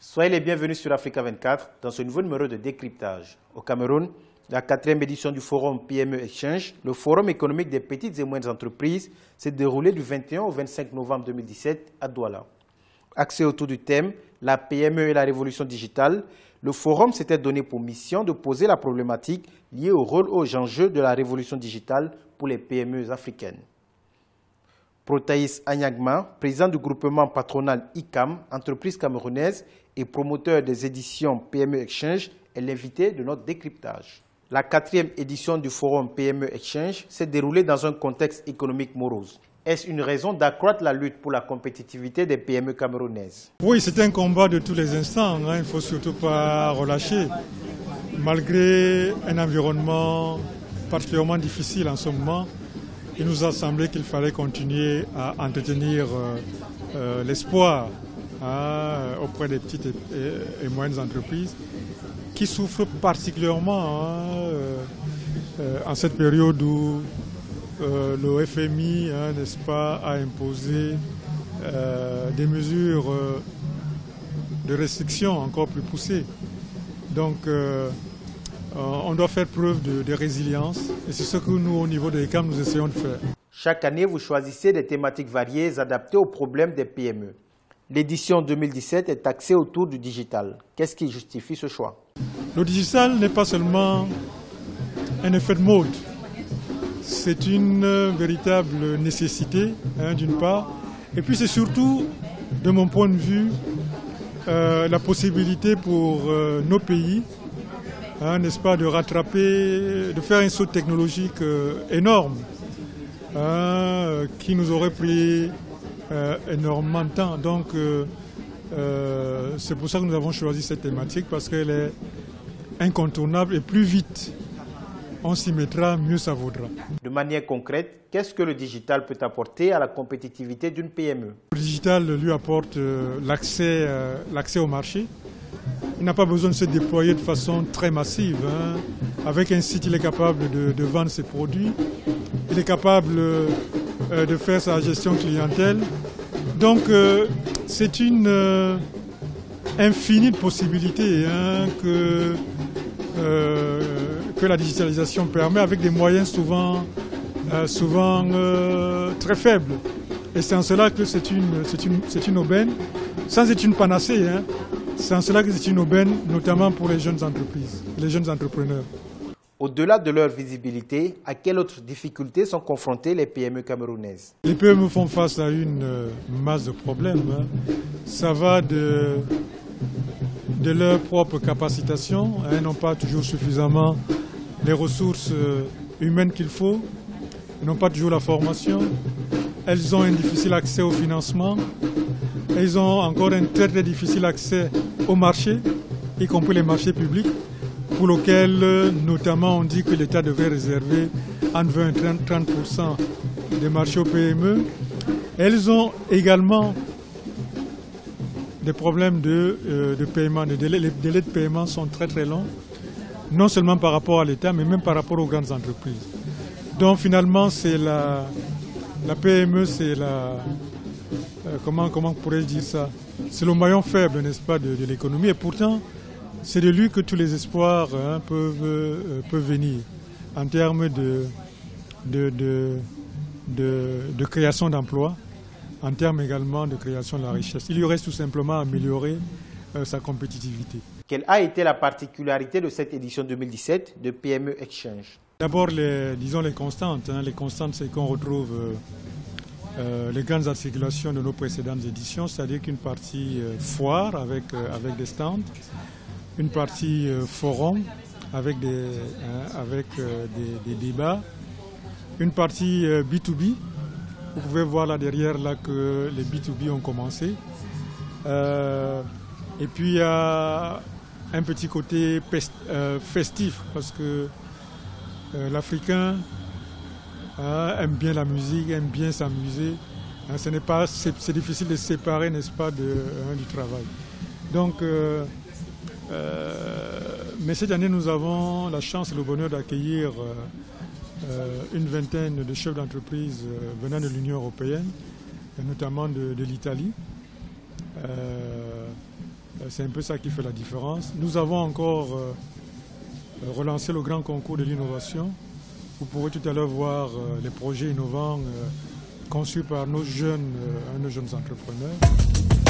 Soyez les bienvenus sur Africa 24 dans ce nouveau numéro de décryptage. Au Cameroun, la 4e édition du forum PME Exchange, le forum économique des petites et moyennes entreprises, s'est déroulé du 21 au 25 novembre 2017 à Douala. Axé autour du thème « La PME et la révolution digitale », le forum s'était donné pour mission de poser la problématique liée au rôle aux enjeux de la révolution digitale pour les PME africaines. Protaïs Anyagma, président du groupement patronal ICAM, entreprise camerounaise et promoteur des éditions PME Exchange, est l'invité de notre décryptage. La 4e édition du forum PME Exchange s'est déroulée dans un contexte économique morose. Est-ce une raison d'accroître la lutte pour la compétitivité des PME camerounaises? Oui, c'est un combat de tous les instants. Il ne faut surtout pas relâcher. Malgré un environnement particulièrement difficile en ce moment, il nous a semblé qu'il fallait continuer à entretenir l'espoir auprès des petites et moyennes entreprises qui souffrent particulièrement en cette période où le FMI, n'est-ce pas, a imposé des mesures de restriction encore plus poussées. Donc, on doit faire preuve de résilience et c'est ce que nous, au niveau de l'ECAM, nous essayons de faire. Chaque année, vous choisissez des thématiques variées adaptées aux problèmes des PME. L'édition 2017 est axée autour du digital. Qu'est-ce qui justifie ce choix? Le digital n'est pas seulement un effet de mode. C'est une véritable nécessité, d'une part. Et puis c'est surtout, de mon point de vue, la possibilité pour nos pays, n'est-ce pas, de rattraper, de faire un saut technologique énorme, qui nous aurait pris énormément de temps. Donc c'est pour ça que nous avons choisi cette thématique, parce qu'elle est incontournable et plus vite on s'y mettra, mieux ça vaudra. De manière concrète, qu'est-ce que le digital peut apporter à la compétitivité d'une PME? Le digital lui apporte l'accès au marché. Il n'a pas besoin de se déployer de façon très massive. Avec un site, il est capable de vendre ses produits. Il est capable de faire sa gestion clientèle. Donc, c'est une infinie de possibilités que la digitalisation permet, avec des moyens souvent très faibles. Et c'est en cela que c'est une aubaine, sans être une panacée. C'est en cela que c'est une aubaine, notamment pour les jeunes entreprises, les jeunes entrepreneurs. Au-delà de leur visibilité, à quelles autres difficultés sont confrontées les PME camerounaises? Les PME font face à une masse de problèmes. Ça va de leur propre capacitation. Elles n'ont pas toujours suffisamment les ressources humaines qu'il faut. Elles n'ont pas toujours la formation. Elles ont un difficile accès au financement. Elles ont encore un très très difficile accès au marché, y compris les marchés publics, pour lesquels notamment on dit que l'État devrait réserver entre 20 et 30% des marchés aux PME. Elles ont également des problèmes de paiement. Les délais de paiement sont très très longs, non seulement par rapport à l'État, mais même par rapport aux grandes entreprises. Donc finalement, c'est la PME, c'est comment pourrais-je dire ça? C'est le maillon faible, n'est-ce pas, de l'économie. Et pourtant, c'est de lui que tous les espoirs peuvent venir en termes de création d'emplois, en termes également de création de la richesse. Il y aurait tout simplement à améliorer sa compétitivité. Quelle a été la particularité de cette édition 2017 de PME Exchange? D'abord, disons les constantes. Les constantes, c'est qu'on retrouve les grandes articulations de nos précédentes éditions, c'est-à-dire qu'une partie foire avec des stands, une partie forum avec des débats, une partie B2B. Vous pouvez voir là derrière là que les B2B ont commencé. Et puis il y a un petit côté festif, parce que l'Africain aime bien la musique, aime bien s'amuser. C'est difficile de se séparer, n'est-ce pas, du travail. Donc, mais cette année, nous avons la chance et le bonheur d'accueillir une vingtaine de chefs d'entreprise venant de l'Union européenne, et notamment de l'Italie, C'est un peu ça qui fait la différence. Nous avons encore relancé le grand concours de l'innovation. Vous pourrez tout à l'heure voir les projets innovants conçus par nos jeunes entrepreneurs.